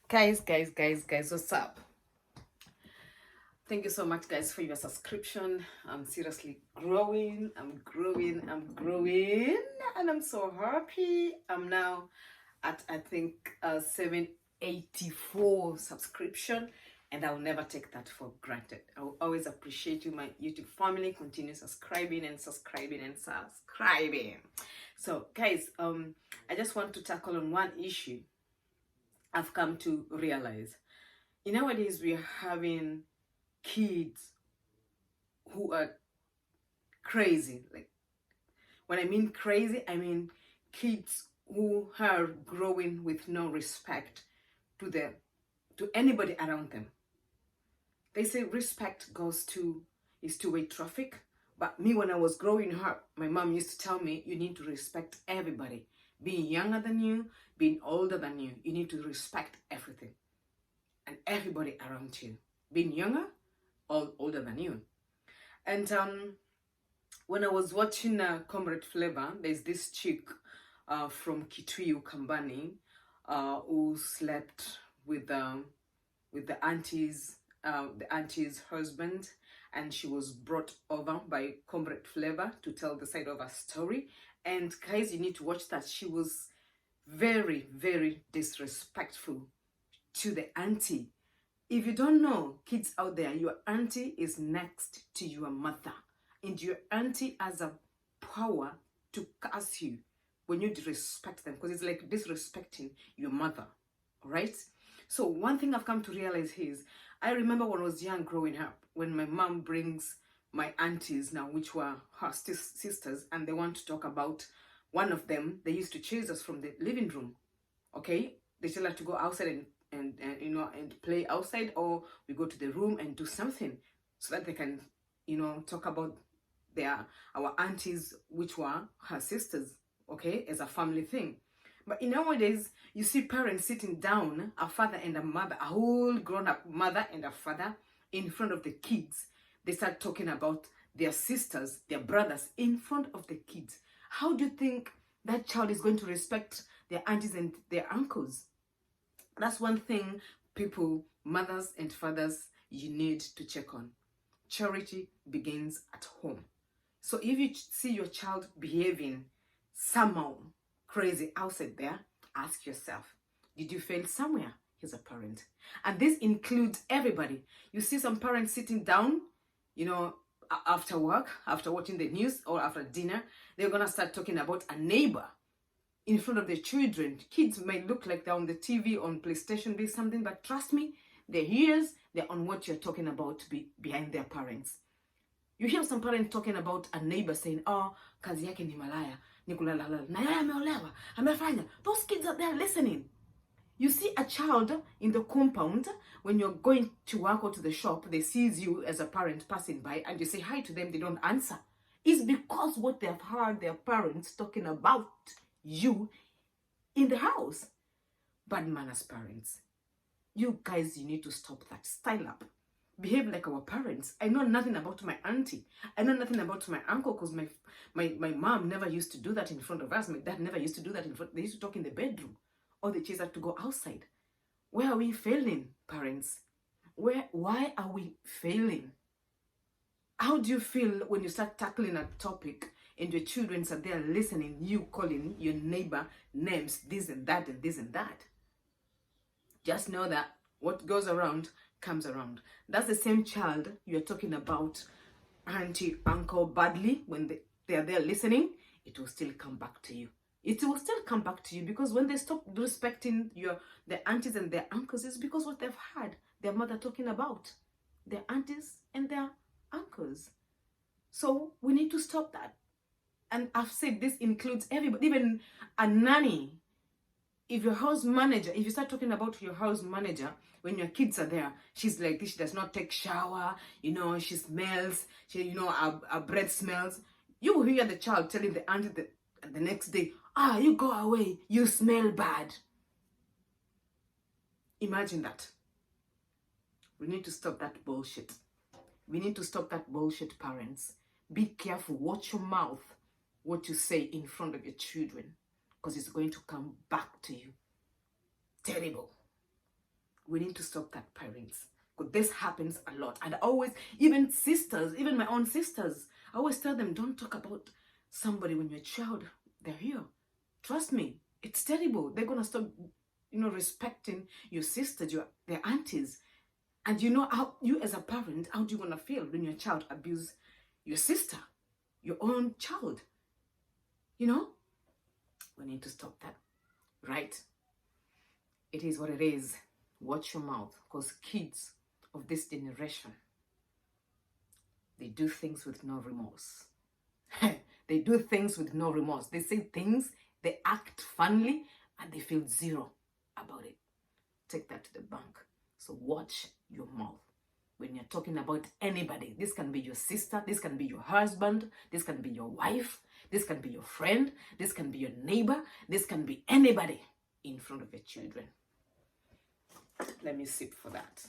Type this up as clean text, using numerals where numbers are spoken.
Guys, what's up? Thank you so much, guys, for your subscription. I'm seriously growing. I'm growing, and I'm so happy. I'm now at, I think, 784 subscription, and I'll never take that for granted. I will always appreciate you, my YouTube family. Continue subscribing and subscribing and subscribing. So, guys, I just want to tackle on one issue I've come to realize. Nowadays, we are having kids who are crazy. Like, when I mean crazy, I mean kids who are growing with no respect to anybody around them. They say respect is two-way traffic. But me, when I was growing up, my mom used to tell me you need to respect everybody. Being younger than you, being older than you need to respect everything and everybody around you. Being younger or older than you. And when I was watching Comrade Flavor, there's this chick from Kitui Ukambani who slept with the auntie's husband, and she was brought over by Comrade Flavor to tell the side of her story. And guys, you need to watch that. She was very, very disrespectful to the auntie. If you don't know, kids out there, your auntie is next to your mother, and your auntie has a power to curse you when you disrespect them, because it's like disrespecting your mother, all right? So one thing I've come to realize is, I remember when I was young growing up, when my mom brings my aunties now, which were her sisters, and they want to talk about one of them, they used to chase us from the living room, okay? They tell her to go outside and play outside, or we go to the room and do something so that they can talk about our aunties, which were her sisters, okay, as a family thing. But nowadays, you see parents sitting down, a father and a mother, a whole grown-up mother and a father, in front of the kids. They start talking about their sisters, their brothers, in front of the kids. How do you think that child is going to respect their aunties and their uncles? That's one thing, people, mothers and fathers, you need to check on. Charity begins at home. So if you see your child behaving somehow crazy outside there, ask yourself, did you fail somewhere as a parent? And this includes everybody. You see some parents sitting down, after work, after watching the news or after dinner, they're going to start talking about a neighbor in front of the children. Kids might look like they're on the TV, on PlayStation, be something, but trust me, their ears, they're on what you're talking about behind their parents. You hear some parents talking about a neighbor saying, oh, kazi yake ni malaya, ni kulalala, na yeye ameolewa, amefanya. Those kids are there listening. You see a child in the compound, when you're going to work or to the shop, they sees you as a parent passing by, and you say hi to them, they don't answer. It's because what they've heard their parents talking about you in the house. Bad manners, parents. You guys, you need to stop that. Style up. Behave like our parents. I know nothing about my auntie. I know nothing about my uncle, because my mom never used to do that in front of us. My dad never used to do that in front. They used to talk in the bedroom, or they chase us to go outside. Where are we failing, parents? Why are we failing? How do you feel when you start tackling a topic and your children are there listening, you calling your neighbor names, this and that and this and that? Just know that what goes around comes around. That's the same child you're talking about, auntie, uncle, badly, when they are there listening, it will still come back to you. It will still come back to you, because when they stop respecting their aunties and their uncles, it's because what they've heard their mother talking about their aunties and their uncles. So we need to stop that. And I've said this includes everybody, even a nanny. If your house manager, if you start talking about your house manager when your kids are there, she's like this, she does not take shower, she smells, her breath smells. You will hear the child telling the auntie the next day, you go away, you smell bad. Imagine that. We need to stop that bullshit. We need to stop that bullshit, parents. Be careful. Watch your mouth, what you say in front of your children, because it's going to come back to you. Terrible. We need to stop that, parents. Because this happens a lot. And always, even sisters, even my own sisters, I always tell them, don't talk about somebody when you're a child. They're here. Trust me, it's terrible. They're going to stop, respecting your sisters, their aunties. And how you as a parent, how do you want to feel when your child abuse your sister, your own child? We need to stop that, right? It is what it is. Watch your mouth, because kids of this generation, they do things with no remorse. They do things with no remorse. They say things, they act funny, and they feel zero about it. Take that to the bank. So watch your mouth when you're talking about anybody. This can be your sister, this can be your husband, this can be your wife, this can be your friend, this can be your neighbor, this can be anybody in front of your children. Let me sip for that.